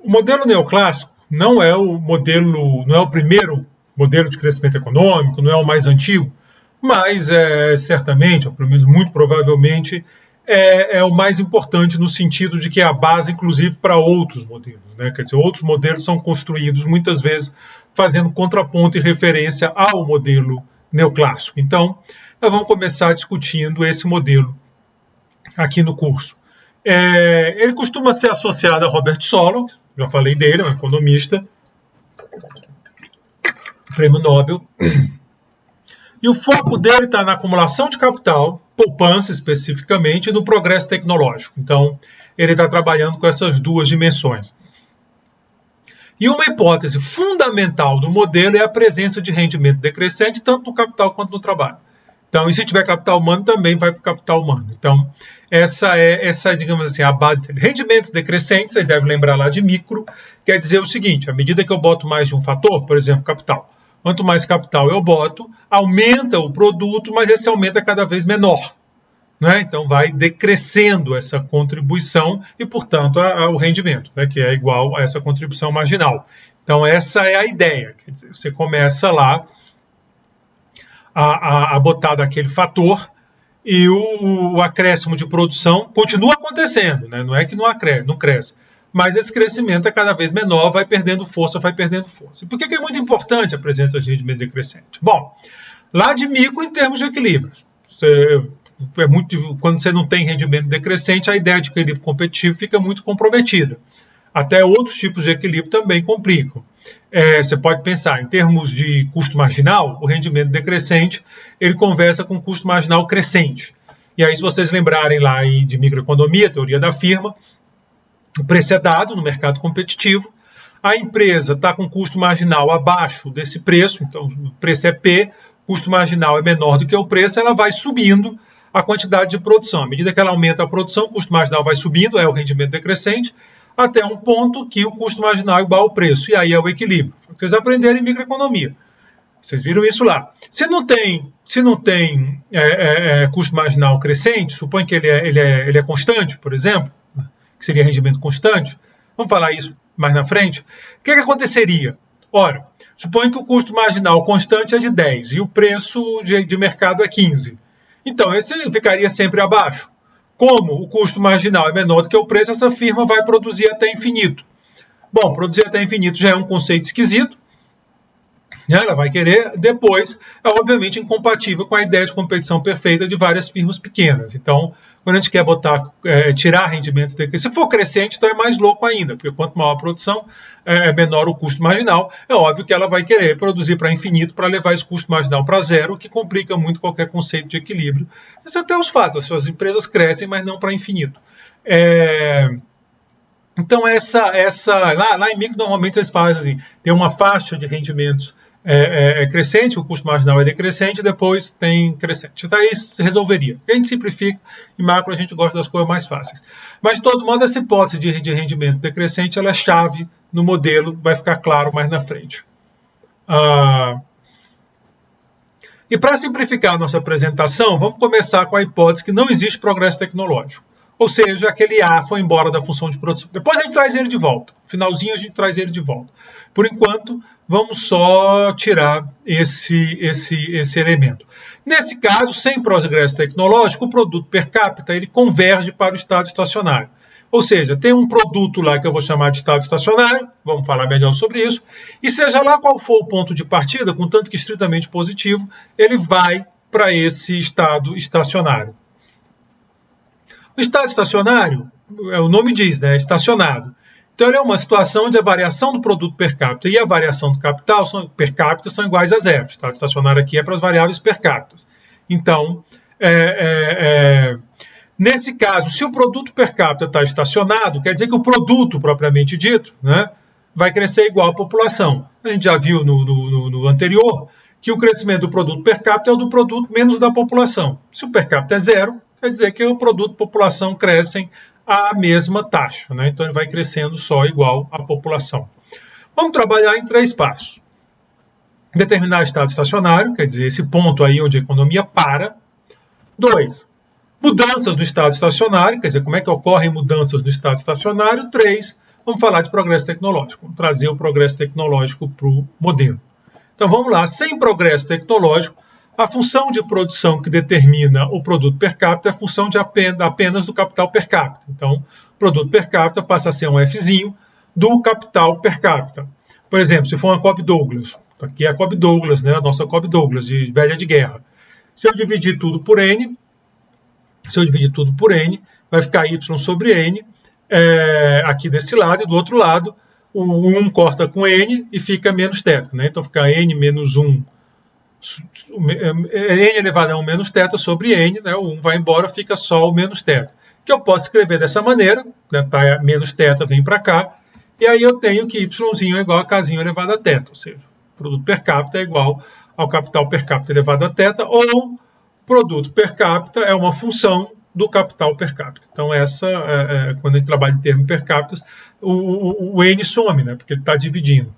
O modelo neoclássico não é o primeiro modelo de crescimento econômico, não é o mais antigo, mas certamente, ou pelo menos muito provavelmente, é o mais importante no sentido de que é a base, inclusive, para outros modelos, né? Quer dizer, outros modelos são construídos muitas vezes fazendo contraponto e referência ao modelo neoclássico. Então, nós vamos começar discutindo esse modelo aqui no curso. Ele costuma ser associado a Robert Solow, já falei dele, é um economista, prêmio Nobel. E o foco dele está na acumulação de capital, poupança especificamente, e no progresso tecnológico. Então, ele está trabalhando com essas duas dimensões. E uma hipótese fundamental do modelo é a presença de rendimento decrescente, tanto no capital quanto no trabalho. Então, e se tiver capital humano, também vai para o capital humano. Então, essa é, digamos assim, a base dele. Rendimento decrescente, vocês devem lembrar lá de micro, quer dizer o seguinte, à medida que eu boto mais de um fator, por exemplo, capital, quanto mais capital eu boto, aumenta o produto, mas esse aumento é cada vez menor. Né? Então, vai decrescendo essa contribuição e, portanto, o rendimento, né? Que é igual a essa contribuição marginal. Então, essa é a ideia. Quer dizer, você começa lá a botar daquele fator e o acréscimo de produção continua acontecendo. Né? Não é que não cresce. Mas esse crescimento é cada vez menor, vai perdendo força, vai perdendo força. E por que é muito importante a presença de rendimento decrescente? Bom, lá de micro em termos de equilíbrio. Quando você não tem rendimento decrescente, a ideia de equilíbrio competitivo fica muito comprometida. Até outros tipos de equilíbrio também complicam. Você pode pensar, em termos de custo marginal, o rendimento decrescente, ele conversa com o custo marginal crescente. E aí, se vocês lembrarem lá de microeconomia, teoria da firma, o preço é dado no mercado competitivo, a empresa está com custo marginal abaixo desse preço, então o preço é P, o custo marginal é menor do que o preço, ela vai subindo a quantidade de produção. À medida que ela aumenta a produção, o custo marginal vai subindo, é o rendimento decrescente, até um ponto que o custo marginal é igual ao preço, e aí é o equilíbrio. Vocês aprenderam em microeconomia. Vocês viram isso lá. Se não tem custo marginal crescente, supõe que ele é constante, por exemplo, que seria rendimento constante, vamos falar isso mais na frente, o que aconteceria? Ora, suponha que o custo marginal constante é de 10 e o preço de mercado é 15. Então, esse ficaria sempre abaixo. Como o custo marginal é menor do que o preço, essa firma vai produzir até infinito. Bom, produzir até infinito já é um conceito esquisito. Ela vai querer, depois, é obviamente incompatível com a ideia de competição perfeita de várias firmas pequenas. Então, quando a gente quer tirar rendimento daqui, se for crescente, então é mais louco ainda, porque quanto maior a produção, é menor o custo marginal. É óbvio que ela vai querer produzir para infinito para levar esse custo marginal para zero, o que complica muito qualquer conceito de equilíbrio. Isso até os fatos, as suas empresas crescem, mas não para infinito. Então, lá em micro, normalmente vocês fazem assim, tem uma faixa de rendimentos crescente, o custo marginal é decrescente, depois tem crescente. Isso aí se resolveria. A gente simplifica, em macro a gente gosta das coisas mais fáceis. Mas, de todo modo, essa hipótese de rendimento decrescente ela é chave no modelo, vai ficar claro mais na frente. E para simplificar a nossa apresentação, vamos começar com a hipótese que não existe progresso tecnológico. Ou seja, aquele A foi embora da função de produção. Depois a gente traz ele de volta. No finalzinho a gente traz ele de volta. Por enquanto, vamos só tirar esse elemento. Nesse caso, sem progresso tecnológico, o produto per capita ele converge para o estado estacionário. Ou seja, tem um produto lá que eu vou chamar de estado estacionário, vamos falar melhor sobre isso, e seja lá qual for o ponto de partida, contanto que estritamente positivo, ele vai para esse estado estacionário. O estado estacionário, o nome diz, né, estacionado. Então, ele é uma situação onde a variação do produto per capita e a variação do capital per capita são iguais a zero. O estado estacionário aqui é para as variáveis per capita. Então, nesse caso, se o produto per capita está estacionado, quer dizer que o produto propriamente dito, né, vai crescer igual à população. A gente já viu no anterior que o crescimento do produto per capita é o do produto menos da população. Se o per capita é zero, quer dizer que o produto e a população crescem à mesma taxa, né? Então ele vai crescendo só igual à população. Vamos trabalhar em 3 passos. Determinar o estado estacionário, quer dizer, esse ponto aí onde a economia para. 2. Mudanças no estado estacionário, quer dizer, como é que ocorrem mudanças no estado estacionário. 3. Vamos falar de progresso tecnológico, vamos trazer o progresso tecnológico para o modelo. Então vamos lá, sem progresso tecnológico, a função de produção que determina o produto per capita é a função de apenas do capital per capita. Então, o produto per capita passa a ser um Fzinho do capital per capita. Por exemplo, se for uma Cobb Douglas, aqui é a Cobb Douglas, né, a nossa Cobb Douglas, de velha de guerra. Se eu dividir tudo por N, vai ficar Y sobre N, aqui desse lado, e do outro lado, o 1 corta com N e fica menos θ. Né? Então fica N menos 1, N elevado a 1 menos θ sobre N, né? O 1 vai embora, fica só o menos θ. Que eu posso escrever dessa maneira, né? Tá, menos θ vem para cá, e aí eu tenho que Y é igual a K elevado a θ, ou seja, o produto per capita é igual ao capital per capita elevado a θ, ou produto per capita é uma função do capital per capita. Então, quando a gente trabalha em termos per capita, o N some, né? Porque ele está dividindo.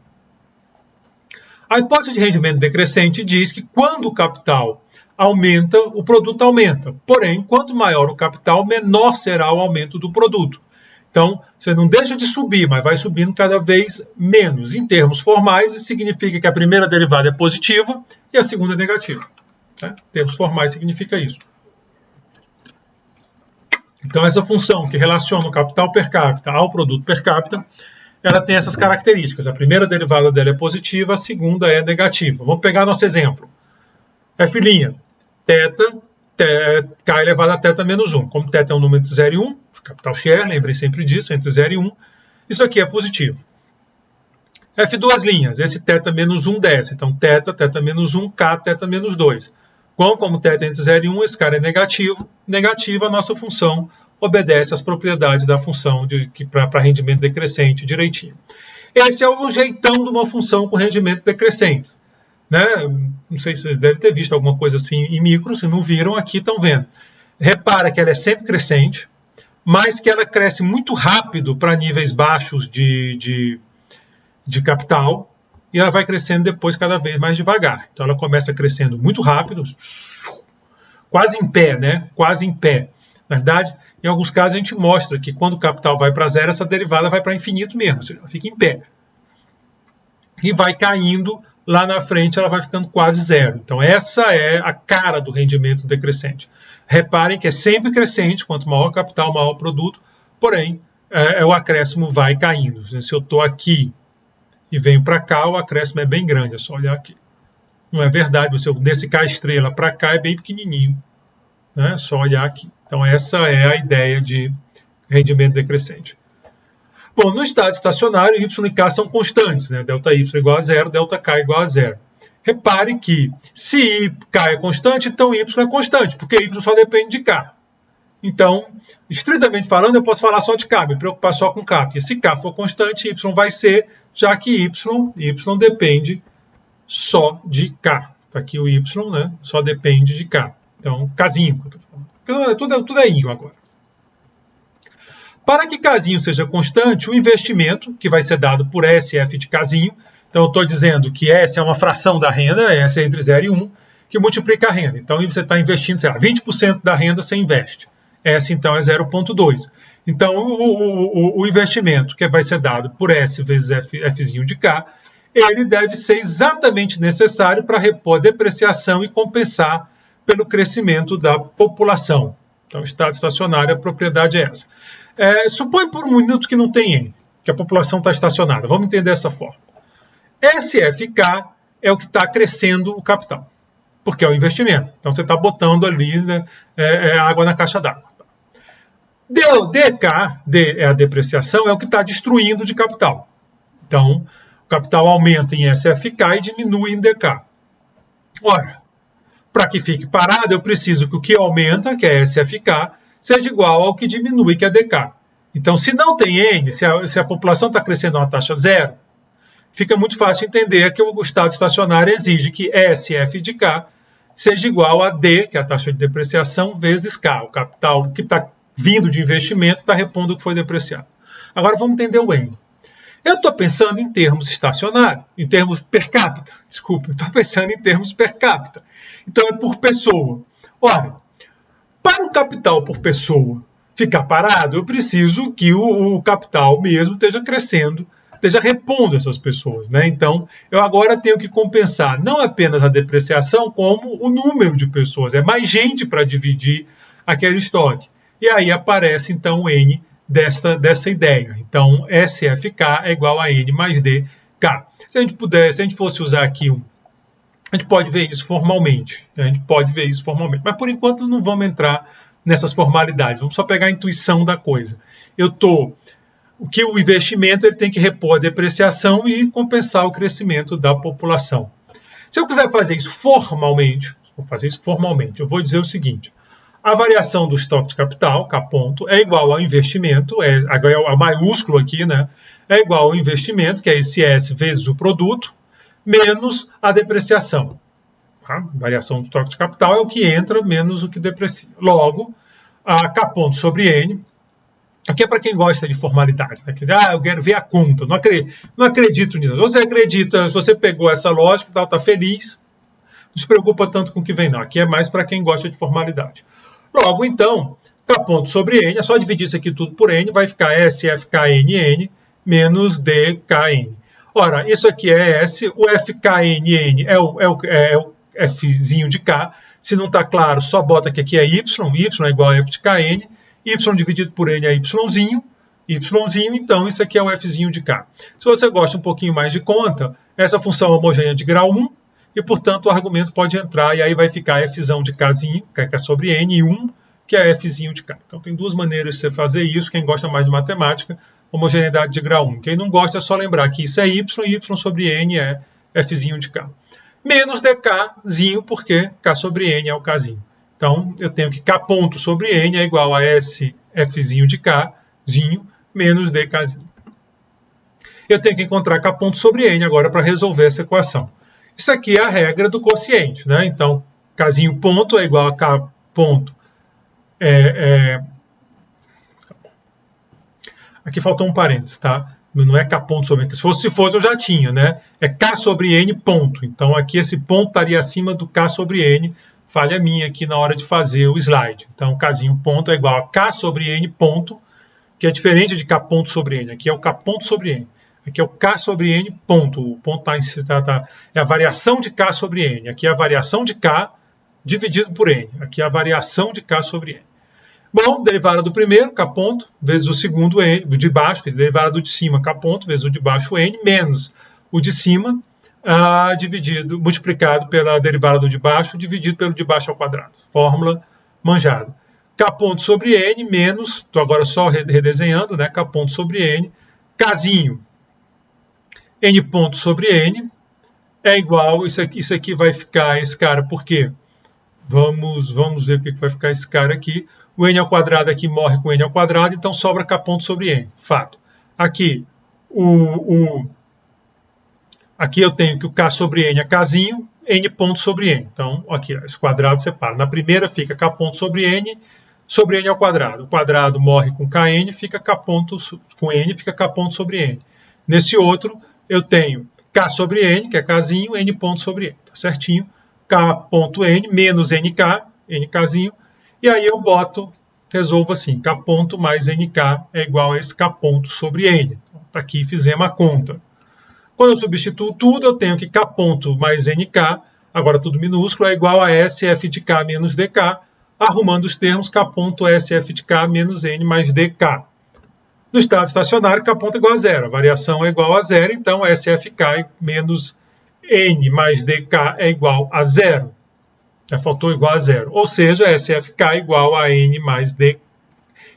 A hipótese de rendimento decrescente diz que quando o capital aumenta, o produto aumenta. Porém, quanto maior o capital, menor será o aumento do produto. Então, você não deixa de subir, mas vai subindo cada vez menos. Em termos formais, isso significa que a primeira derivada é positiva e a segunda é negativa. Né? Em termos formais, significa isso. Então, essa função que relaciona o capital per capita ao produto per capita, ela tem essas características. A primeira derivada dela é positiva, a segunda é negativa. Vamos pegar nosso exemplo. F', K elevado a θ menos 1. Como θ é um número entre 0 e 1, capital share, lembrem sempre disso, entre 0 e 1, isso aqui é positivo. F2', esse θ menos 1 desce. Então, θ menos 1, K, θ menos 2. Como θ é entre 0 e 1, esse cara é negativo. Negativa, a nossa função obedece às propriedades da função para rendimento decrescente direitinho. Esse é o jeitão de uma função com rendimento decrescente. Né? Não sei se vocês devem ter visto alguma coisa assim em micro, se não viram, aqui estão vendo. Repara que ela é sempre crescente, mas que ela cresce muito rápido para níveis baixos de capital, e ela vai crescendo depois cada vez mais devagar. Então ela começa crescendo muito rápido, quase em pé, né? Quase em pé. Na verdade, em alguns casos a gente mostra que quando o capital vai para zero, essa derivada vai para infinito mesmo, ou seja, ela fica em pé. E vai caindo, lá na frente ela vai ficando quase zero. Então essa é a cara do rendimento decrescente. Reparem que é sempre crescente, quanto maior o capital, maior o produto, porém o acréscimo vai caindo. Se eu estou aqui e venho para cá, o acréscimo é bem grande, é só olhar aqui. Não é verdade, desse K estrela para cá é bem pequenininho. É só olhar aqui. Então essa é a ideia de rendimento decrescente. Bom, no estado estacionário, Y e K são constantes, né? ΔY igual a zero, ΔK igual a zero. Repare que se K é constante, então Y é constante, porque Y só depende de K. Então, estritamente falando, eu posso falar só de K, me preocupar só com K, porque se K for constante, Y vai ser, já que Y depende só de K. Aqui o Y, né, só depende de K. Então, Kzinho. Tudo é I agora. Para que Kzinho seja constante, o investimento, que vai ser dado por SF de Kzinho, então eu estou dizendo que S é uma fração da renda, S é entre 0 e 1, que multiplica a renda. Então você está investindo, sei lá, 20% da renda você investe. S então é 0,2. Então o investimento que vai ser dado por S vezes Fzinho de K, ele deve ser exatamente necessário para repor a depreciação e compensar pelo crescimento da população. Então, estado estacionário, a propriedade é essa. Supõe por um minuto que não tem N, que a população está estacionada. Vamos entender dessa forma. SFK é o que está crescendo o capital, porque é o investimento. Então, você está botando ali, né, água na caixa d'água. DK é a depreciação, é o que está destruindo de capital. Então, o capital aumenta em SFK e diminui em DK. Ora, para que fique parado, eu preciso que o que aumenta, que é SFK, seja igual ao que diminui, que é DK. Então, se não tem N, se a população está crescendo a uma taxa zero, fica muito fácil entender que o estado estacionário exige que SF de K seja igual a D, que é a taxa de depreciação, vezes K. O capital que está vindo de investimento está repondo o que foi depreciado. Agora vamos entender o N. Eu estou pensando em termos estacionários, em termos per capita. Desculpa, eu estou pensando em termos per capita. Então é por pessoa. Ora, para o capital por pessoa ficar parado, eu preciso que o capital mesmo esteja crescendo, esteja repondo essas pessoas, né? Então, eu agora tenho que compensar não apenas a depreciação, como o número de pessoas. É mais gente para dividir aquele estoque. E aí aparece, então, o N dessa ideia. Então, SFK é igual a N mais DK. Se a gente fosse usar aqui a gente pode ver isso formalmente. Mas, por enquanto, não vamos entrar nessas formalidades. Vamos só pegar a intuição da coisa. O investimento ele tem que repor a depreciação e compensar o crescimento da população. Se eu quiser fazer isso formalmente, eu vou dizer o seguinte: a variação do estoque de capital, K ponto, é igual ao investimento, a maiúsculo aqui, né? É igual ao investimento, que é esse S vezes o produto, menos a depreciação. A variação do estoque de capital é o que entra menos o que deprecia. Logo, a K ponto sobre N. Aqui é para quem gosta de formalidade. Né? Eu quero ver a conta. Não acredito nisso. Se você acredita, se você pegou essa lógica, está feliz, não se preocupa tanto com o que vem, não. Aqui é mais para quem gosta de formalidade. Logo, então, K ponto sobre N, é só dividir isso aqui tudo por N, vai ficar SFKNN menos DKN. Ora, isso aqui é S, o FKNN é o Fzinho de K. Se não está claro, só bota que aqui é Y. Y é igual a F de KN. Y dividido por N é Yzinho, então isso aqui é o Fzinho de K. Se você gosta um pouquinho mais de conta, essa função é homogênea de grau 1, e portanto o argumento pode entrar, e aí vai ficar Fzão de Kzinho, que é sobre N, e 1, que é Fzinho de K. Então tem duas maneiras de você fazer isso, quem gosta mais de matemática, homogeneidade de grau 1. Quem não gosta é só lembrar que isso é Y, e Y sobre N é Fzinho de K. Menos DKzinho, porque K sobre N é o Kzinho. Então, eu tenho que K ponto sobre N é igual a SFzinho de Kzinho menos DKzinho. Eu tenho que encontrar K ponto sobre N agora para resolver essa equação. Isso aqui é a regra do quociente, né? Então, Kzinho ponto é igual a K ponto. Aqui faltou um parênteses, tá? Não é K ponto sobre N. Se fosse eu já tinha, né? É K sobre N ponto. Então, aqui esse ponto estaria acima do K sobre N. Falha minha aqui na hora de fazer o slide. Então, Kzinho ponto é igual a K sobre N ponto, que é diferente de K ponto sobre N. Aqui é o K ponto sobre N. Aqui é o K sobre N ponto. O ponto é a variação de K sobre N. Aqui é a variação de K dividido por N. Aqui é a variação de K sobre N. Bom, derivada do primeiro, K ponto, vezes o segundo, N, o de baixo, derivada do de cima, K ponto, vezes o de baixo, N, menos o de cima, multiplicado pela derivada do de baixo, dividido pelo de baixo ao quadrado. Fórmula manjada. K ponto sobre N menos, estou agora só redesenhando, né? K ponto sobre N, Kzinho, N ponto sobre N, é igual, isso aqui vai ficar esse cara, por quê? Vamos ver o que vai ficar esse cara aqui. O N ao quadrado aqui morre com N ao quadrado, então sobra K ponto sobre N. Fato. Aqui, aqui eu tenho que o K sobre N é Kzinho, N ponto sobre N. Então, aqui, esse quadrado separa. Na primeira fica K ponto sobre N ao quadrado. O quadrado morre com Kn, fica K ponto com N, fica K ponto sobre N. Nesse outro, eu tenho K sobre N, que é Kzinho, N ponto sobre N. Tá certinho? K ponto N menos NK, NKzinho. E aí eu resolvo assim, K ponto mais NK é igual a esse K ponto sobre N. Então, tá aqui fizemos a conta. Quando eu substituo tudo, eu tenho que K ponto mais NK, agora tudo minúsculo, é igual a SF de K menos DK, arrumando os termos K ponto SF de K menos N mais DK. No estado estacionário, K ponto é igual a zero, a variação é igual a zero, então SFK menos N mais DK é igual a zero. Já faltou igual a zero, ou seja, SFK igual a N mais DK.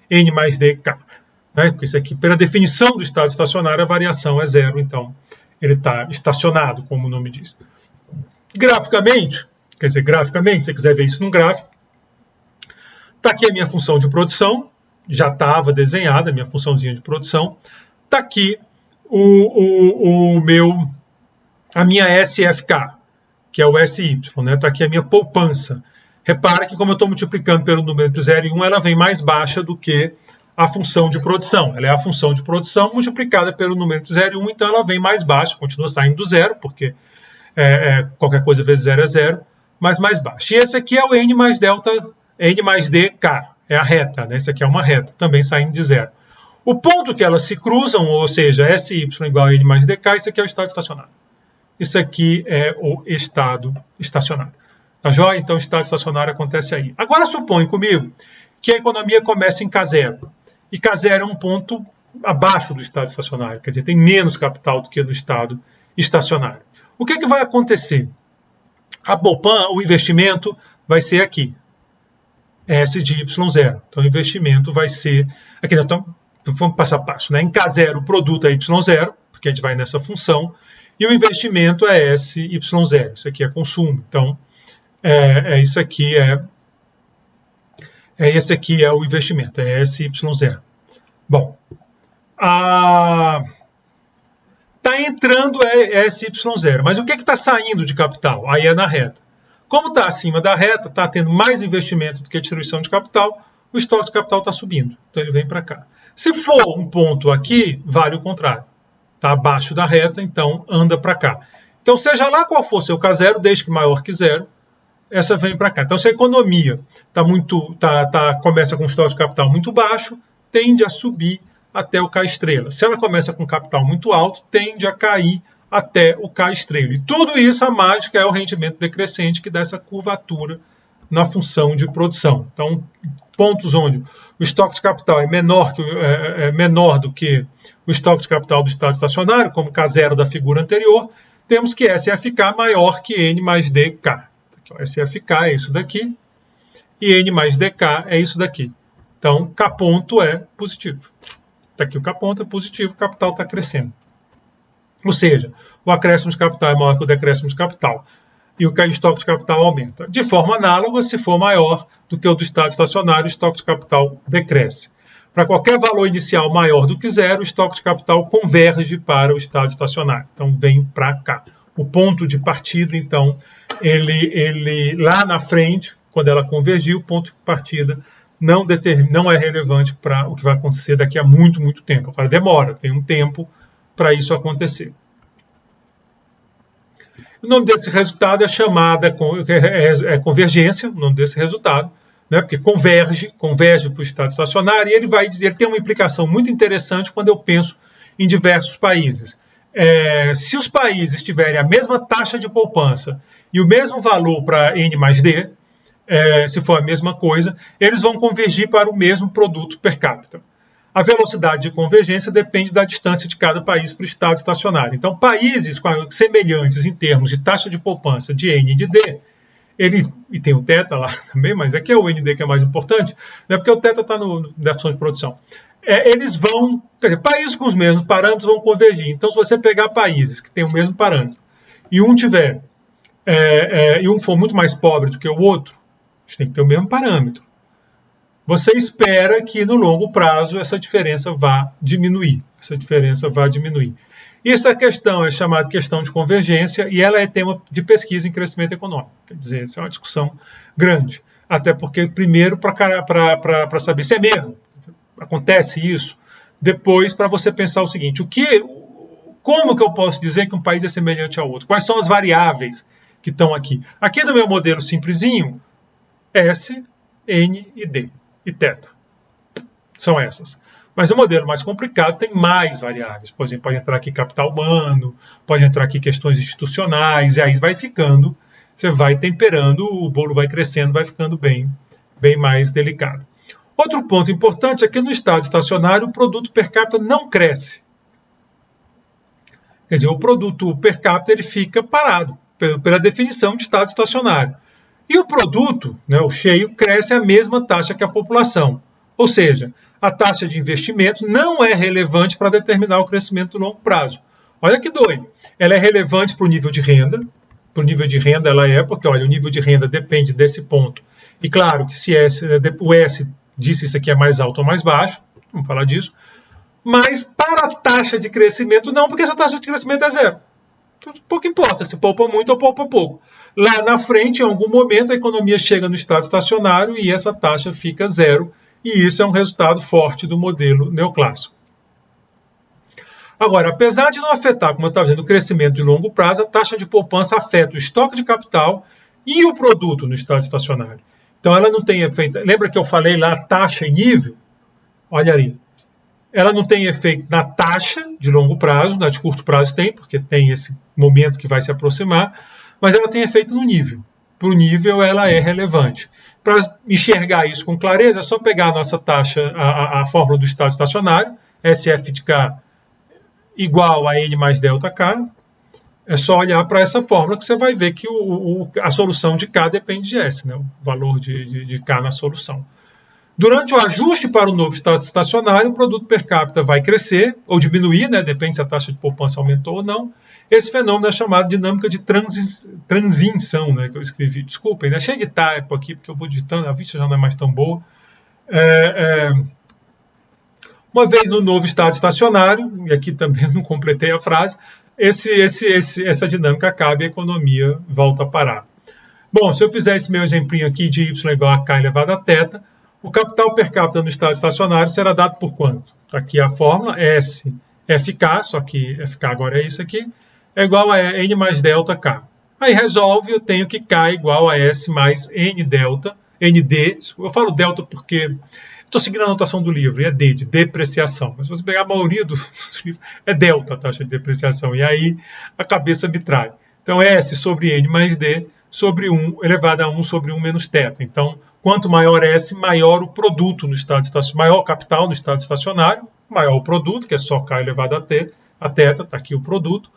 Né? Porque isso aqui, pela definição do estado estacionário, a variação é zero, então ele está estacionado, como o nome diz. Graficamente, se você quiser ver isso num gráfico, está aqui a minha função de produção, já estava desenhada a minha funçãozinha de produção, está aqui a minha SFK, que é o SY, né? Está aqui a minha poupança. Repara que como eu estou multiplicando pelo número entre 0 e 1, ela vem mais baixa do que a função de produção. Ela é a função de produção multiplicada pelo número entre 0 e 1, então ela vem mais baixa, continua saindo do zero, porque qualquer coisa vezes 0 é 0, mas mais baixa. E esse aqui é o N mais delta, N mais DK. é a reta, né? Isso aqui é uma reta, também saindo de zero. O ponto que elas se cruzam, ou seja, SY igual a N mais DK, isso aqui é o estado estacionário. Isso aqui é o estado estacionário. Tá joia? Então, o estado estacionário acontece aí. Agora, supõe comigo que a economia começa em K0. E K0 é um ponto abaixo do estado estacionário, quer dizer, tem menos capital do que no estado estacionário. O que vai acontecer? A poupança, o investimento vai ser aqui, S de Y0. Então, o investimento vai ser... Aqui, então, vamos passo a passo. Né? Em K0, o produto é Y0, porque a gente vai nessa função, e o investimento é SY0. Isso aqui é consumo. Então, isso aqui esse aqui é o investimento, é SY0. Bom, está entrando SY0, mas o que está saindo de capital? Aí é na reta. Como está acima da reta, está tendo mais investimento do que a distribuição de capital, o estoque de capital está subindo. Então ele vem para cá. Se for um ponto aqui, vale o contrário. Está abaixo da reta, então anda para cá. Então, seja lá qual for seu K0, desde que maior que zero, essa vem para cá. Então, se a economia começa com um estoque de capital muito baixo, tende a subir até o K estrela. Se ela começa com capital muito alto, tende a cair até o K estrela. E tudo isso, a mágica é o rendimento decrescente, que dá essa curvatura na função de produção. Então, pontos onde o estoque de capital é menor do que o estoque de capital do estado estacionário, como K0 da figura anterior, temos que SFK maior que N mais DK. Aqui, ó, SFK é isso daqui, e N mais DK é isso daqui. Então, K ponto é positivo. Está aqui o K ponto é positivo, o capital está crescendo. Ou seja, o acréscimo de capital é maior que o decréscimo de capital. E o estoque de capital aumenta. De forma análoga, se for maior do que o do estado estacionário, o estoque de capital decresce. Para qualquer valor inicial maior do que zero, o estoque de capital converge para o estado estacionário. Então, vem para cá. O ponto de partida, então, ele lá na frente, quando ela convergir, o ponto de partida não é relevante para o que vai acontecer daqui a muito, muito tempo. Agora, demora, tem um tempo para isso acontecer. O nome desse resultado é chamada convergência, o nome desse resultado, né, porque converge para o estado estacionário, e ele tem uma implicação muito interessante quando eu penso em diversos países. Se os países tiverem a mesma taxa de poupança e o mesmo valor para N mais D, se for a mesma coisa, eles vão convergir para o mesmo produto per capita. A velocidade de convergência depende da distância de cada país para o estado estacionário. Então, países semelhantes em termos de taxa de poupança de N e de D, e tem o θ lá também, mas aqui é o ND que é mais importante, né, porque o θ está na função de produção. Países com os mesmos parâmetros vão convergir. Então, se você pegar países que têm o mesmo parâmetro e um for muito mais pobre do que o outro, a gente tem que ter o mesmo parâmetro. Você espera que no longo prazo essa diferença vá diminuir. E essa questão é chamada questão de convergência e ela é tema de pesquisa em crescimento econômico. Quer dizer, essa é uma discussão grande. Até porque, primeiro, para saber se é mesmo, acontece isso. Depois, para você pensar o seguinte, como que eu posso dizer que um país é semelhante ao outro? Quais são as variáveis que estão aqui? Aqui no meu modelo simplesinho, S, N e D. E θ. São essas. Mas o modelo mais complicado tem mais variáveis. Por exemplo, pode entrar aqui capital humano, pode entrar aqui questões institucionais, e aí você vai temperando, o bolo vai crescendo, vai ficando bem mais delicado. Outro ponto importante é que no estado estacionário o produto per capita não cresce. Quer dizer, o produto per capita ele fica parado, pela definição de estado estacionário. E o produto, né, o cheio, cresce à mesma taxa que a população. Ou seja, a taxa de investimento não é relevante para determinar o crescimento do longo prazo. Olha que doido. Ela é relevante para o nível de renda. Para o nível de renda ela porque olha, o nível de renda depende desse ponto. E claro que se o S disse isso aqui é mais alto ou mais baixo, vamos falar disso. Mas para a taxa de crescimento não, porque essa taxa de crescimento é zero. Então, pouco importa se poupa muito ou poupa pouco. Lá na frente, em algum momento, a economia chega no estado estacionário e essa taxa fica zero. E isso é um resultado forte do modelo neoclássico. Agora, apesar de não afetar, como eu estava dizendo, o crescimento de longo prazo, a taxa de poupança afeta o estoque de capital e o produto no estado estacionário. Então ela não tem efeito. Lembra que eu falei lá taxa e nível? Olha ali. Ela não tem efeito na taxa de longo prazo, na de curto prazo tem, porque tem esse momento que vai se aproximar, mas ela tem efeito no nível. Para o nível ela é relevante. Para enxergar isso com clareza, é só pegar a nossa taxa, a fórmula do estado estacionário, SF de K igual a N mais delta K. É só olhar para essa fórmula que você vai ver que a solução de K depende de S, né? O valor de K na solução. Durante o ajuste para o novo estado estacionário, o produto per capita vai crescer ou diminuir, né? Depende se a taxa de poupança aumentou ou não. Esse fenômeno é chamado de dinâmica de transição, né? Que eu escrevi. Desculpem, né? Cheio de typo aqui, porque eu vou digitando, a vista já não é mais tão boa. Uma vez no novo estado estacionário, e aqui também não completei a frase, essa dinâmica acaba e a economia volta a parar. Bom, se eu fizer esse meu exemplinho aqui de y igual a k elevado a θ, o capital per capita no estado estacionário será dado por quanto? Está aqui a fórmula, S FK, só que FK agora é isso aqui, é igual a N mais delta K. Aí resolve, eu tenho que K igual a S mais N delta, ND, eu falo delta porque estou seguindo a anotação do livro, e é D, de depreciação. Mas se você pegar a maioria dos livros, é delta a taxa de depreciação, e aí a cabeça me trai. Então, S sobre N mais D sobre 1 elevado a 1 sobre 1 menos θ. Então, quanto maior S, maior o produto no estado estacionário, maior o capital no estado estacionário, maior o produto, que é só K elevado a θ, está aqui o produto.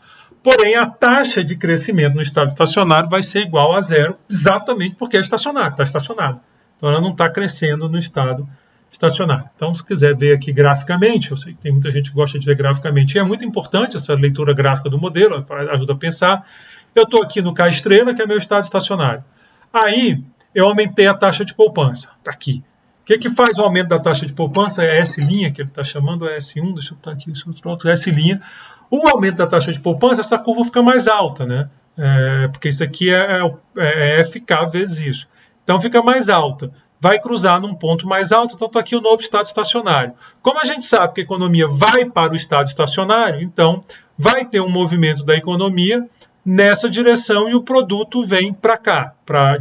Porém, a taxa de crescimento no estado estacionário vai ser igual a zero, exatamente porque é estacionário, está estacionário. Então, ela não está crescendo no estado estacionário. Então, se quiser ver aqui graficamente, eu sei que tem muita gente que gosta de ver graficamente, e é muito importante essa leitura gráfica do modelo, ajuda a pensar. Eu estou aqui no K estrela, que é meu estado estacionário. Aí, eu aumentei a taxa de poupança. Está aqui. O que faz o aumento da taxa de poupança? É S', que ele está chamando, é S1, deixa eu botar aqui, S'. O aumento da taxa de poupança, essa curva fica mais alta, né? Porque isso aqui é FK vezes isso. Então, fica mais alta. Vai cruzar num ponto mais alto, então está aqui o novo estado estacionário. Como a gente sabe que a economia vai para o estado estacionário, então vai ter um movimento da economia nessa direção e o produto vem para cá,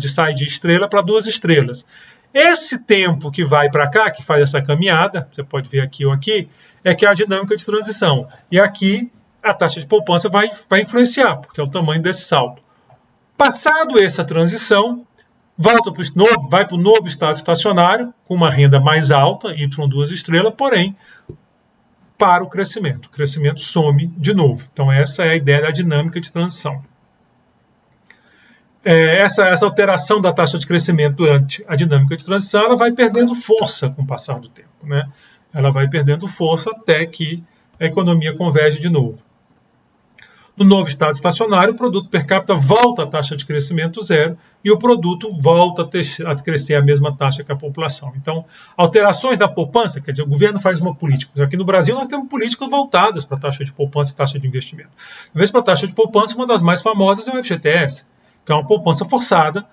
sai de estrela para 2 estrelas. Esse tempo que vai para cá, que faz essa caminhada, você pode ver aqui ou aqui, é que é a dinâmica de transição. E aqui a taxa de poupança vai influenciar, porque é o tamanho desse salto. Passado essa transição, vai para o novo estado estacionário, com uma renda mais alta, Y2 estrelas, porém, para o crescimento. O crescimento some de novo. Então, essa é a ideia da dinâmica de transição. Essa alteração da taxa de crescimento durante a dinâmica de transição, ela vai perdendo força com o passar do tempo, né? Ela vai perdendo força até que a economia converge de novo. No novo estado estacionário, o produto per capita volta à taxa de crescimento zero e o produto volta a crescer a mesma taxa que a população. Então, alterações da poupança, quer dizer, o governo faz uma política. Aqui no Brasil, nós temos políticas voltadas para a taxa de poupança e taxa de investimento. Uma vez para a taxa de poupança, uma das mais famosas é o FGTS, que é uma poupança forçada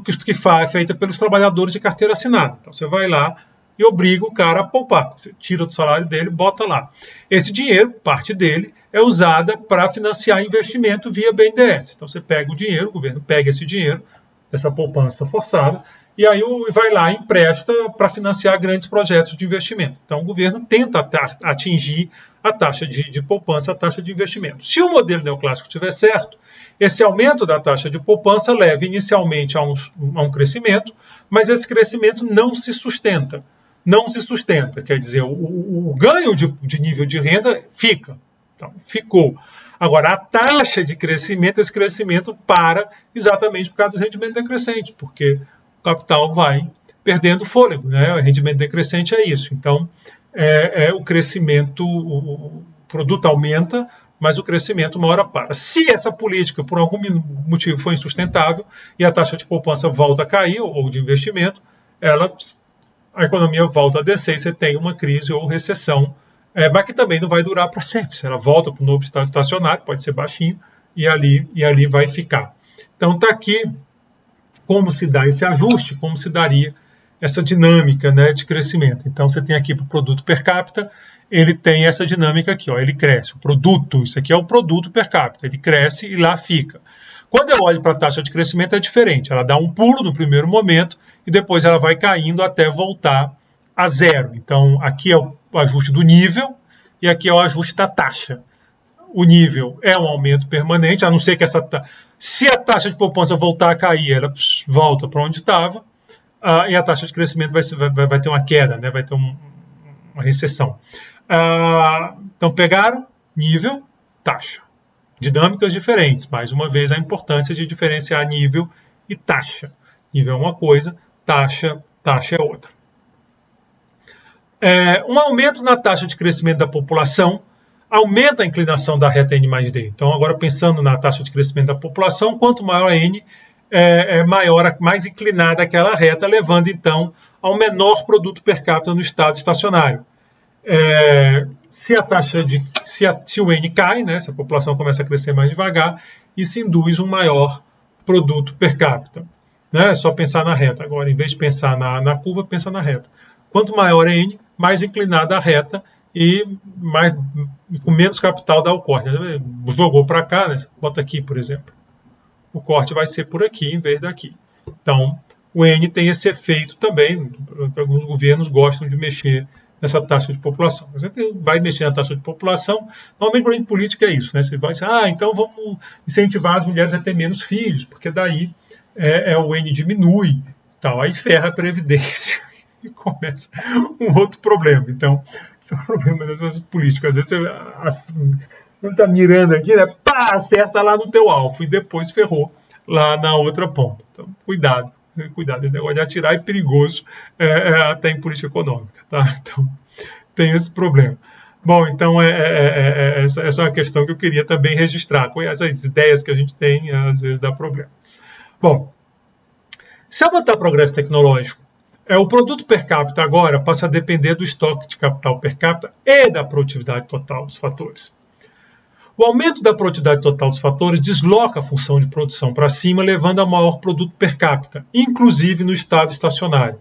que é feita pelos trabalhadores de carteira assinada. Então, você vai lá e obriga o cara a poupar. Você tira do salário dele, bota lá. Esse dinheiro, parte dele, é usada para financiar investimento via BNDES. Então você pega o dinheiro, o governo pega esse dinheiro, essa poupança forçada, e aí vai lá e empresta para financiar grandes projetos de investimento. Então o governo tenta atingir a taxa de poupança, a taxa de investimento. Se o modelo neoclássico estiver certo, esse aumento da taxa de poupança leva inicialmente a um crescimento, mas esse crescimento não se sustenta. Não se sustenta, quer dizer, o ganho de nível de renda fica. Então, ficou. Agora, a taxa de crescimento, esse crescimento para exatamente por causa do rendimento decrescente, porque o capital vai perdendo fôlego, né? O rendimento decrescente é isso. Então, o crescimento, o produto aumenta, mas o crescimento uma hora para. Se essa política, por algum motivo, for insustentável e a taxa de poupança volta a cair, ou de investimento, a economia volta a descer e você tem uma crise ou recessão, mas que também não vai durar para sempre. Ela volta para o novo estado estacionário, pode ser baixinho, e ali vai ficar. Então está aqui como se dá esse ajuste, como se daria essa dinâmica, né, de crescimento. Então você tem aqui para o produto per capita, ele tem essa dinâmica aqui, ó, ele cresce. O produto, isso aqui é o produto per capita, ele cresce e lá fica. Quando eu olho para a taxa de crescimento é diferente, ela dá um pulo no primeiro momento e depois ela vai caindo até voltar a zero. Então aqui é o ajuste do nível e aqui é o ajuste da taxa. O nível é um aumento permanente, a não ser que se a taxa de poupança voltar a cair, ela volta para onde estava, e a taxa de crescimento vai ter uma queda, né? Vai ter uma recessão. Então pegaram nível, taxa. Dinâmicas diferentes. Mais uma vez, a importância de diferenciar nível e taxa. Nível é uma coisa, taxa é outra. Um aumento na taxa de crescimento da população aumenta a inclinação da reta N mais D. Então, agora pensando na taxa de crescimento da população, quanto maior a N, mais inclinada aquela reta, levando então ao menor produto per capita no estado estacionário. Se o N cai, né, se a população começa a crescer mais devagar, isso induz um maior produto per capita. Né? É só pensar na reta. Agora, em vez de pensar na curva, pensa na reta. Quanto maior é N, mais inclinada a reta e com menos capital dá o corte. Jogou para cá, né? Bota aqui, por exemplo. O corte vai ser por aqui em vez daqui. Então, o N tem esse efeito também. Alguns governos gostam de mexer nessa taxa de população. Você vai mexer na taxa de população, normalmente para a política é isso, né? Você vai dizer, então vamos incentivar as mulheres a ter menos filhos, porque daí o N diminui, tal. Aí ferra a previdência e começa um outro problema. Então, esse é o problema dessas políticas. Às vezes você está mirando aqui, né? Pá, acerta lá no teu alvo e depois ferrou lá na outra ponta. Então, cuidado. Esse negócio de atirar é perigoso até em política econômica, tá? Então, tem esse problema. Bom, então, essa é uma questão que eu queria também registrar. Com essas ideias que a gente tem, às vezes dá problema. Bom, se eu botar progresso tecnológico, o produto per capita agora passa a depender do estoque de capital per capita e da produtividade total dos fatores. O aumento da produtividade total dos fatores desloca a função de produção para cima, levando a maior produto per capita, inclusive no estado estacionário.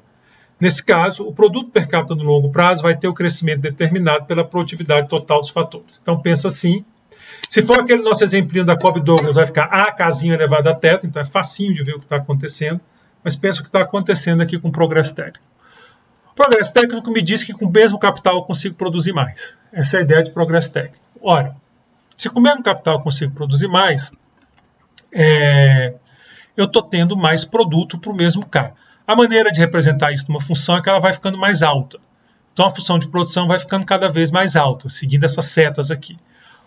Nesse caso, o produto per capita no longo prazo vai ter o crescimento determinado pela produtividade total dos fatores. Então pensa assim, se for aquele nosso exemplinho da Cobb Douglas, vai ficar a casinha elevada a teto, então é facinho de ver o que está acontecendo, mas pensa o que está acontecendo aqui com o progresso técnico. O progresso técnico me diz que com o mesmo capital eu consigo produzir mais. Essa é a ideia de progresso técnico. Ora, se com o mesmo capital eu consigo produzir mais, eu estou tendo mais produto para o mesmo K. A maneira de representar isso numa função é que ela vai ficando mais alta. Então a função de produção vai ficando cada vez mais alta, seguindo essas setas aqui.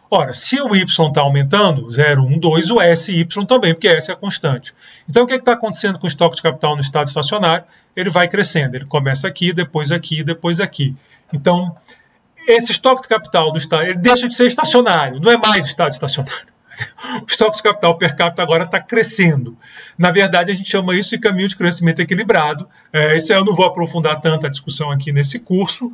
Ora, se o Y está aumentando, 0, 1, 2, o SY também, porque S é a constante. Então o que está acontecendo com o estoque de capital no estado estacionário? Ele vai crescendo, ele começa aqui, depois aqui, depois aqui. Então, esse estoque de capital do estado, ele deixa de ser estacionário, não é mais estado estacionário. O estoque de capital per capita agora está crescendo. Na verdade, a gente chama isso de caminho de crescimento equilibrado. Isso eu não vou aprofundar tanto a discussão aqui nesse curso.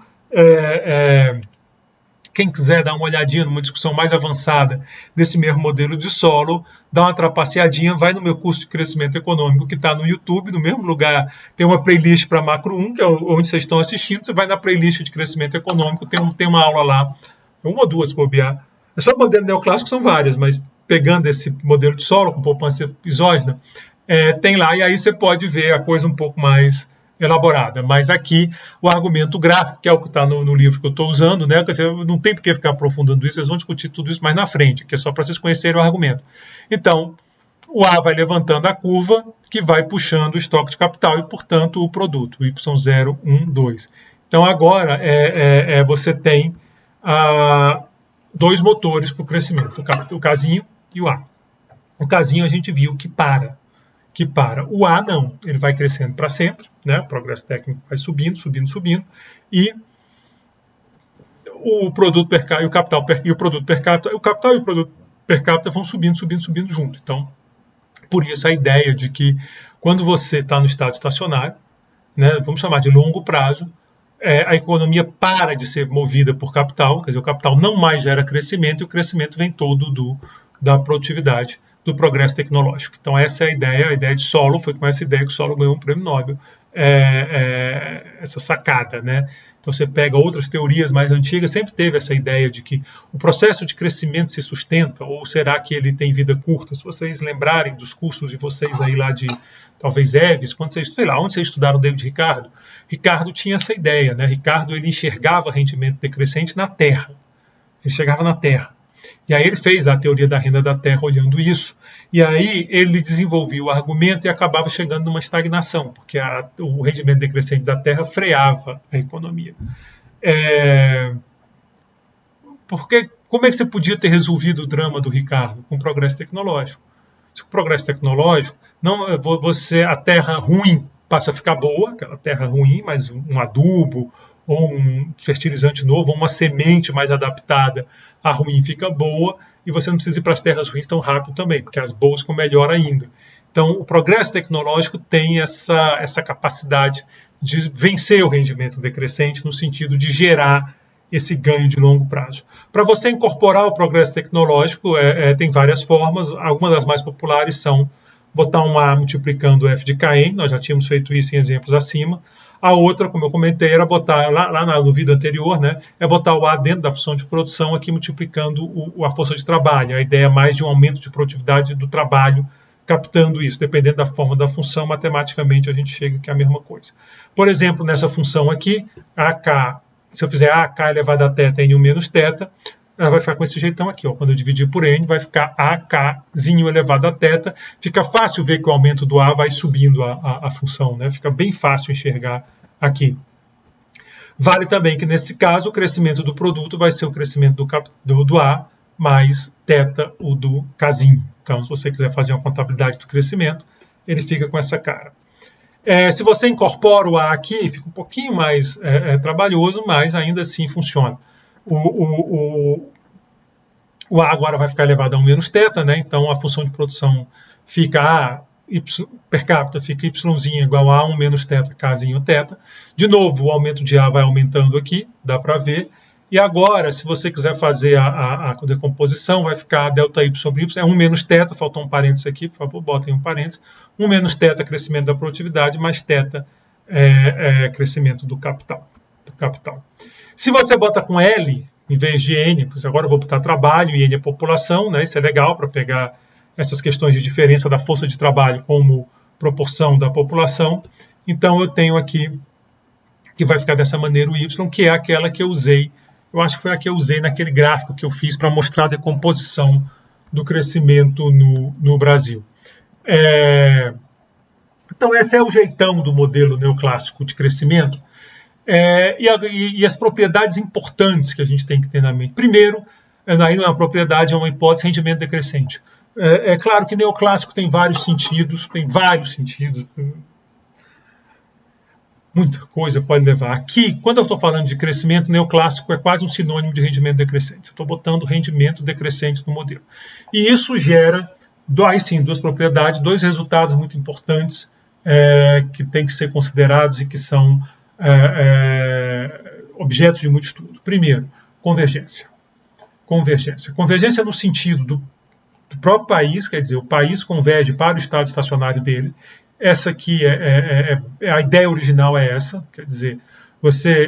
Quem quiser dar uma olhadinha numa discussão mais avançada desse mesmo modelo de solo, dá uma trapaceadinha, vai no meu curso de crescimento econômico que está no YouTube, no mesmo lugar tem uma playlist para Macro 1, que é onde vocês estão assistindo, você vai na playlist de crescimento econômico, tem uma aula lá, uma ou duas, se bobear. É só o modelo neoclássico, são várias, mas pegando esse modelo de solo com poupança exógena, tem lá, e aí você pode ver a coisa um pouco mais elaborada, mas aqui o argumento gráfico, que é o que está no livro que eu estou usando, né? Quer dizer, não tem por que ficar aprofundando isso, vocês vão discutir tudo isso mais na frente, que é só para vocês conhecerem o argumento. Então, o A vai levantando a curva, que vai puxando o estoque de capital e, portanto, o produto, o Y0, 1, 2. Então, agora, você tem dois motores para o crescimento, o Kzinho e o A. O Kzinho a gente viu que para. O A não, ele vai crescendo para sempre, né? O progresso técnico vai subindo, e o produto per capita, o capital e o produto per capita, o capital e o produto per capita vão subindo junto. Então, por isso a ideia de que quando você está no estado estacionário, né, vamos chamar de longo prazo, a economia para de ser movida por capital, quer dizer, o capital não mais gera crescimento e o crescimento vem todo da produtividade, do progresso tecnológico. Então essa é a ideia de Solow, foi com essa ideia que Solow ganhou um prêmio Nobel essa sacada, né? Então você pega outras teorias mais antigas, sempre teve essa ideia de que o processo de crescimento se sustenta, ou será que ele tem vida curta? Se vocês lembrarem dos cursos de vocês aí lá de, talvez, Eves, quando vocês, sei lá, onde vocês estudaram David Ricardo, Ricardo tinha essa ideia, né? Ricardo, ele enxergava rendimento decrescente na Terra. Ele chegava na Terra. E aí ele fez a teoria da renda da Terra olhando isso. E aí ele desenvolvia o argumento e acabava chegando numa estagnação, porque o rendimento decrescente da Terra freava a economia. Porque como é que você podia ter resolvido o drama do Ricardo? Com o progresso tecnológico. Se o progresso tecnológico, a terra ruim passa a ficar boa, aquela terra ruim, mas um adubo, ou um fertilizante novo, ou uma semente mais adaptada, a ruim fica boa, e você não precisa ir para as terras ruins tão rápido também, porque as boas ficam melhor ainda. Então, o progresso tecnológico tem essa capacidade de vencer o rendimento decrescente, no sentido de gerar esse ganho de longo prazo. Para você incorporar o progresso tecnológico, tem várias formas. Algumas das mais populares são botar um A multiplicando o F de Caim, nós já tínhamos feito isso em exemplos acima. A outra, como eu comentei, era botar, lá no vídeo anterior, né, é botar o A dentro da função de produção, aqui multiplicando a força de trabalho. A ideia é mais de um aumento de produtividade do trabalho, captando isso. Dependendo da forma da função, matematicamente a gente chega que é a mesma coisa. Por exemplo, nessa função aqui, AK, se eu fizer AK elevado a θ em 1 menos θ, ela vai ficar com esse jeitão aqui. Ó. Quando eu dividir por N, vai ficar AKzinho elevado a θ. Fica fácil ver que o aumento do A vai subindo a função, né? Fica bem fácil enxergar aqui. Vale também que, nesse caso, o crescimento do produto vai ser o crescimento do A mais θ, o do Kzinho. Então, se você quiser fazer uma contabilidade do crescimento, ele fica com essa cara. Se você incorpora o A aqui, fica um pouquinho mais trabalhoso, mas ainda assim funciona. O A agora vai ficar elevado a 1 menos θ, né? Então a função de produção fica A per capita, fica Yzinho igual a 1 menos θ, Kzinho θ. De novo, o aumento de A vai aumentando aqui, dá para ver. E agora, se você quiser fazer a decomposição, vai ficar ΔY sobre Y, é 1 menos θ, faltou um parênteses aqui, por favor, botem um parênteses. 1 menos θ, crescimento da produtividade, mais θ, crescimento do capital. Se você bota com L, em vez de N, agora eu vou botar trabalho e N é população, né? Isso é legal para pegar essas questões de diferença da força de trabalho como proporção da população. Então eu tenho aqui, que vai ficar dessa maneira o Y, que é aquela que eu usei, eu acho que foi a que eu usei naquele gráfico que eu fiz para mostrar a decomposição do crescimento no Brasil. Então esse é o jeitão do modelo neoclássico de crescimento. E as propriedades importantes que a gente tem que ter na mente. Primeiro, aí não é uma propriedade, é uma hipótese, rendimento decrescente. É claro que neoclássico tem vários sentidos, muita coisa pode levar. Aqui, quando eu estou falando de crescimento, neoclássico é quase um sinônimo de rendimento decrescente. Eu estou botando rendimento decrescente no modelo. E isso gera, duas propriedades, dois resultados muito importantes que têm que ser considerados e que são objetos de muito estudo. Primeiro, convergência. Convergência no sentido do próprio país, quer dizer, o país converge para o estado estacionário dele. Essa aqui a ideia original é essa, quer dizer,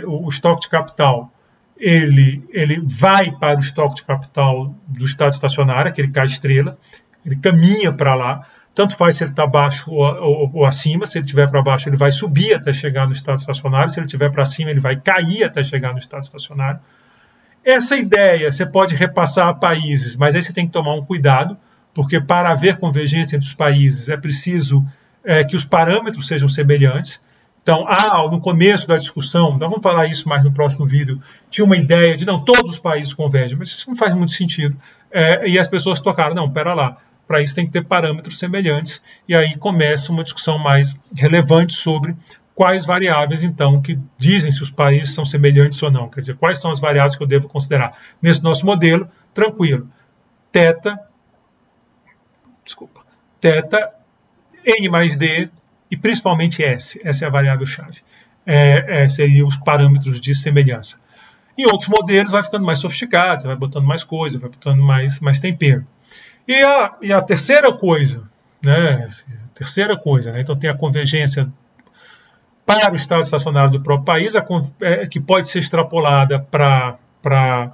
o estoque de capital, ele vai para o estoque de capital do estado estacionário, aquele K estrela, ele caminha para lá, tanto faz se ele está abaixo ou acima. Se ele estiver para baixo, ele vai subir até chegar no estado estacionário. Se ele estiver para cima, ele vai cair até chegar no estado estacionário. Essa ideia você pode repassar a países, mas aí você tem que tomar um cuidado, porque para haver convergência entre os países é preciso que os parâmetros sejam semelhantes. Então, no começo da discussão, nós vamos falar isso mais no próximo vídeo, tinha uma ideia de, não, todos os países convergem, mas isso não faz muito sentido. E as pessoas tocaram, não, pera lá. Para isso tem que ter parâmetros semelhantes, e aí começa uma discussão mais relevante sobre quais variáveis, então, que dizem se os países são semelhantes ou não. Quer dizer, quais são as variáveis que eu devo considerar. Nesse nosso modelo, tranquilo. Θ, N mais D e principalmente S. Essa é a variável-chave. Seriam os parâmetros de semelhança. Em outros modelos vai ficando mais sofisticado, você vai botando mais coisa, vai botando mais tempero. E a terceira coisa, né? Então tem a convergência para o estado estacionário do próprio país, que pode ser extrapolada para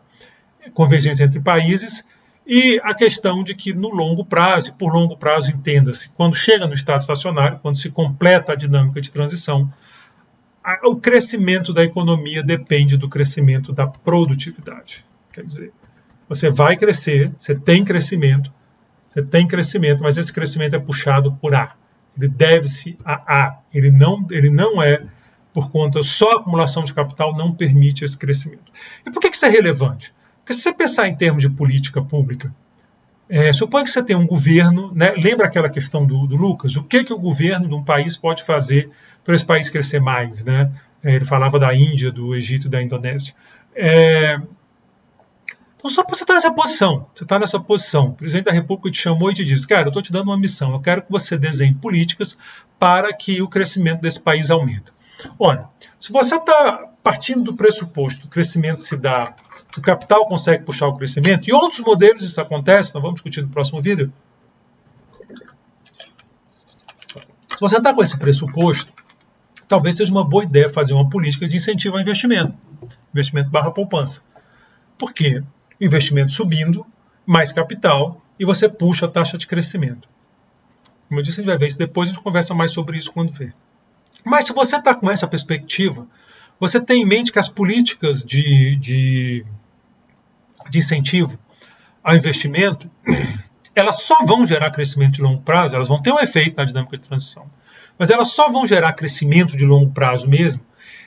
convergência entre países, e a questão de que no longo prazo, e por longo prazo entenda-se, quando chega no estado estacionário, quando se completa a dinâmica de transição, o crescimento da economia depende do crescimento da produtividade. Quer dizer, você vai crescer, você tem crescimento, mas esse crescimento é puxado por A. Ele deve-se a A. Ele não é por conta só a acumulação de capital não permite esse crescimento. E por que isso é relevante? Porque se você pensar em termos de política pública, suponha que você tem um governo, né, lembra aquela questão do Lucas? O que o governo de um país pode fazer para esse país crescer mais? Né? Ele falava da Índia, do Egito e da Indonésia. Então, só para você estar nessa posição, o presidente da República te chamou e te disse, cara, eu estou te dando uma missão, eu quero que você desenhe políticas para que o crescimento desse país aumente. Ora, se você está partindo do pressuposto que o crescimento se dá, que o capital consegue puxar o crescimento, e outros modelos isso acontece, nós vamos discutir no próximo vídeo. Se você está com esse pressuposto, talvez seja uma boa ideia fazer uma política de incentivo ao investimento barra poupança. Por quê? Investimento subindo, mais capital, e você puxa a taxa de crescimento. Como eu disse, a gente vai ver isso depois, a gente conversa mais sobre isso quando ver. Mas se você está com essa perspectiva, você tem em mente que as políticas de incentivo ao investimento, elas só vão gerar crescimento de longo prazo, elas vão ter um efeito na dinâmica de transição, mas elas só vão gerar crescimento de longo prazo mesmo,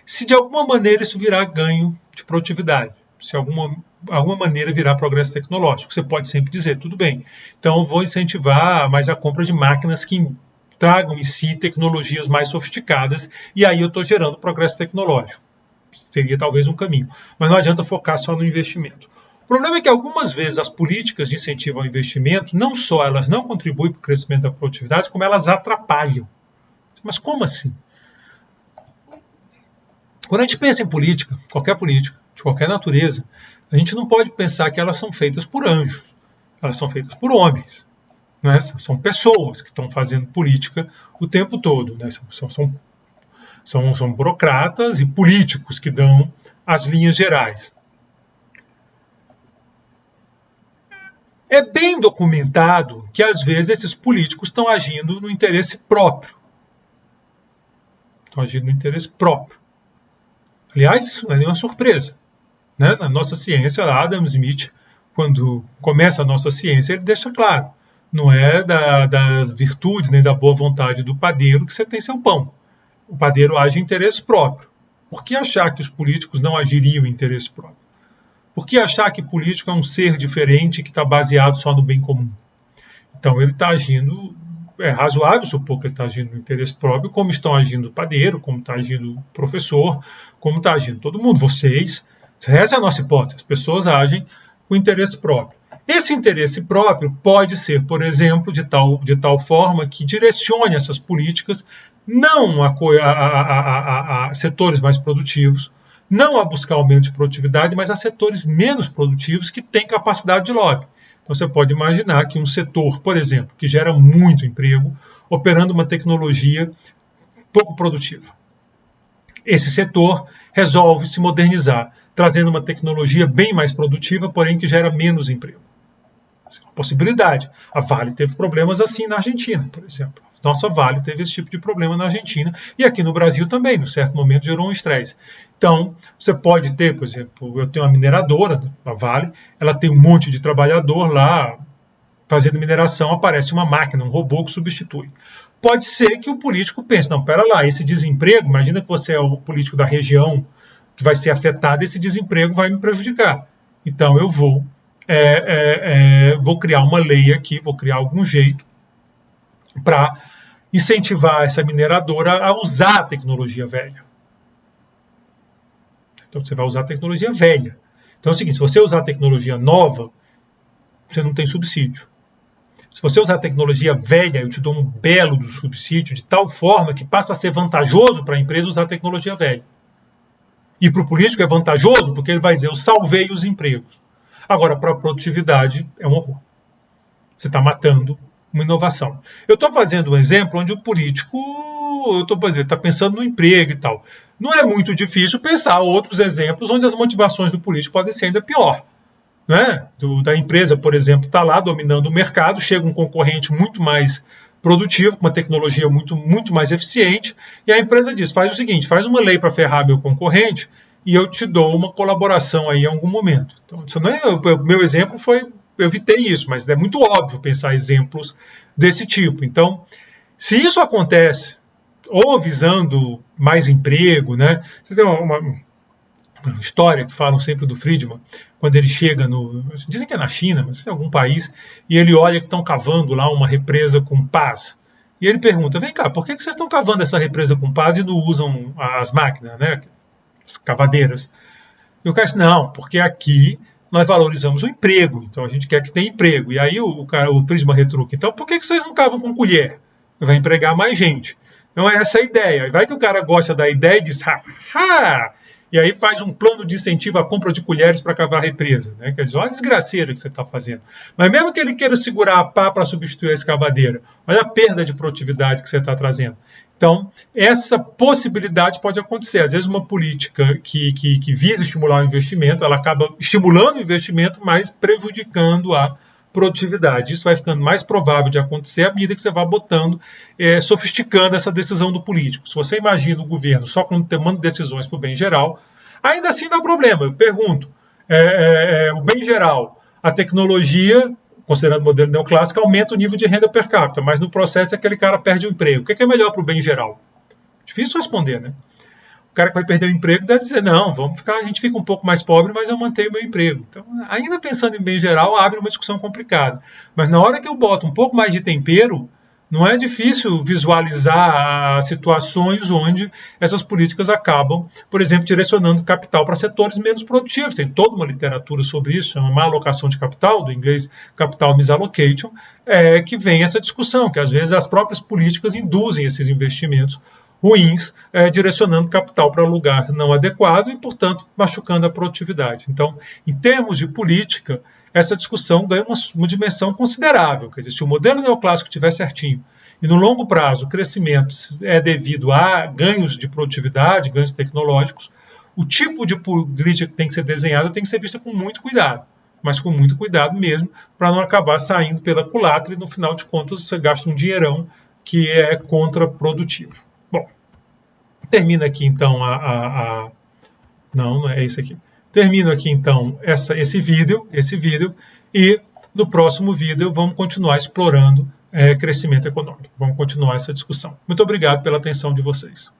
se de alguma maneira isso virar ganho de produtividade, se alguma maneira virar progresso tecnológico. Você pode sempre dizer, tudo bem, então eu vou incentivar mais a compra de máquinas que tragam em si tecnologias mais sofisticadas, e aí eu estou gerando progresso tecnológico. Seria talvez um caminho. Mas não adianta focar só no investimento. O problema é que algumas vezes as políticas de incentivo ao investimento, não só elas não contribuem para o crescimento da produtividade, como elas atrapalham. Mas como assim? Quando a gente pensa em política, de qualquer natureza, a gente não pode pensar que elas são feitas por anjos. Elas são feitas por homens. Né? São pessoas que estão fazendo política o tempo todo. Né? São burocratas e políticos que dão as linhas gerais. É bem documentado que, às vezes, esses políticos estão agindo no interesse próprio. Aliás, isso não é nenhuma surpresa. Né? Na nossa ciência, Adam Smith, quando começa a nossa ciência, ele deixa claro. Não é das virtudes nem da boa vontade do padeiro que você tem seu pão. O padeiro age em interesse próprio. Por que achar que os políticos não agiriam em interesse próprio? Por que achar que político é um ser diferente que está baseado só no bem comum? Então ele está agindo, é razoável supor que ele está agindo no interesse próprio, como estão agindo o padeiro, como está agindo o professor, como está agindo todo mundo, vocês. Essa é a nossa hipótese, as pessoas agem com interesse próprio. Esse interesse próprio pode ser, por exemplo, de tal forma que direcione essas políticas não a setores mais produtivos, não a buscar aumento de produtividade, mas a setores menos produtivos que têm capacidade de lobby. Então você pode imaginar que um setor, por exemplo, que gera muito emprego, operando uma tecnologia pouco produtiva. Esse setor resolve se modernizar, trazendo uma tecnologia bem mais produtiva, porém que gera menos emprego. Essa é uma possibilidade. A Vale teve problemas assim na Argentina, por exemplo. Nossa Vale teve esse tipo de problema na Argentina e aqui no Brasil também, num certo momento gerou um estresse. Então, você pode ter, por exemplo, eu tenho uma mineradora, a Vale, ela tem um monte de trabalhador lá fazendo mineração, aparece uma máquina, um robô que substitui. Pode ser que o político pense, não, pera lá, esse desemprego, imagina que você é o político da região que vai ser afetado, esse desemprego vai me prejudicar. Então, eu vou criar uma lei aqui, vou criar algum jeito para incentivar essa mineradora a usar a tecnologia velha. Então você vai usar a tecnologia velha. Então é o seguinte, se você usar a tecnologia nova, você não tem subsídio. Se você usar a tecnologia velha, eu te dou um belo do subsídio, de tal forma que passa a ser vantajoso para a empresa usar a tecnologia velha. E para o político é vantajoso porque ele vai dizer, eu salvei os empregos. Agora, para a produtividade, é um horror. Você está matando uma inovação. Eu estou fazendo um exemplo onde o político está pensando no emprego e tal. Não é muito difícil pensar outros exemplos onde as motivações do político podem ser ainda pior. Né? Da empresa, por exemplo, está lá dominando o mercado, chega um concorrente muito mais produtivo, com uma tecnologia muito mais eficiente, e a empresa diz, faz o seguinte, faz uma lei para ferrar meu concorrente e eu te dou uma colaboração aí em algum momento. Então, isso não é, o meu exemplo foi, eu evitei isso, mas é muito óbvio pensar exemplos desse tipo. Então, se isso acontece, ou visando mais emprego, né? Você tem uma história que falam sempre do Friedman, quando ele chega dizem que é na China, mas em algum país, e ele olha que estão cavando lá uma represa com pás. E ele pergunta, vem cá, por que vocês estão cavando essa represa com pás e não usam as máquinas, né? As cavadeiras? E o cara diz, não, porque aqui nós valorizamos o emprego, então a gente quer que tenha emprego. E aí o Friedman retruca, então por que vocês não cavam com colher? Vai empregar mais gente. Então essa é a ideia. Vai que o cara gosta da ideia e diz, ha! E aí faz um plano de incentivo à compra de colheres para cavar a represa. Né? Quer dizer, olha a desgraceira que você está fazendo. Mas mesmo que ele queira segurar a pá para substituir a escavadeira, olha a perda de produtividade que você está trazendo. Então, essa possibilidade pode acontecer. Às vezes uma política que visa estimular o investimento, ela acaba estimulando o investimento, mas prejudicando a produtividade. Isso vai ficando mais provável de acontecer à medida que você vai botando, sofisticando essa decisão do político. Se você imagina o governo só tomando decisões para o bem geral, ainda assim dá problema. Eu pergunto, o bem geral, a tecnologia, considerando o modelo neoclássico, aumenta o nível de renda per capita, mas no processo aquele cara perde o emprego. O que é melhor para o bem geral? Difícil responder, né? O cara que vai perder o emprego deve dizer, não, a gente fica um pouco mais pobre, mas eu mantenho o meu emprego. Então, ainda pensando em bem geral, abre uma discussão complicada. Mas na hora que eu boto um pouco mais de tempero, não é difícil visualizar situações onde essas políticas acabam, por exemplo, direcionando capital para setores menos produtivos. Tem toda uma literatura sobre isso, chama má alocação de capital, do inglês capital misallocation, que vem essa discussão, que às vezes as próprias políticas induzem esses investimentos ruins, direcionando capital para lugar não adequado e, portanto, machucando a produtividade. Então, em termos de política, essa discussão ganha uma dimensão considerável. Quer dizer, se o modelo neoclássico estiver certinho e no longo prazo o crescimento é devido a ganhos de produtividade, ganhos tecnológicos, o tipo de política que tem que ser desenhada tem que ser vista com muito cuidado, mas com muito cuidado mesmo, para não acabar saindo pela culatra e, no final de contas, você gasta um dinheirão que é contraprodutivo. Bom, termina aqui então não é isso aqui. Termino aqui então esse vídeo e no próximo vídeo vamos continuar explorando crescimento econômico. Vamos continuar essa discussão. Muito obrigado pela atenção de vocês.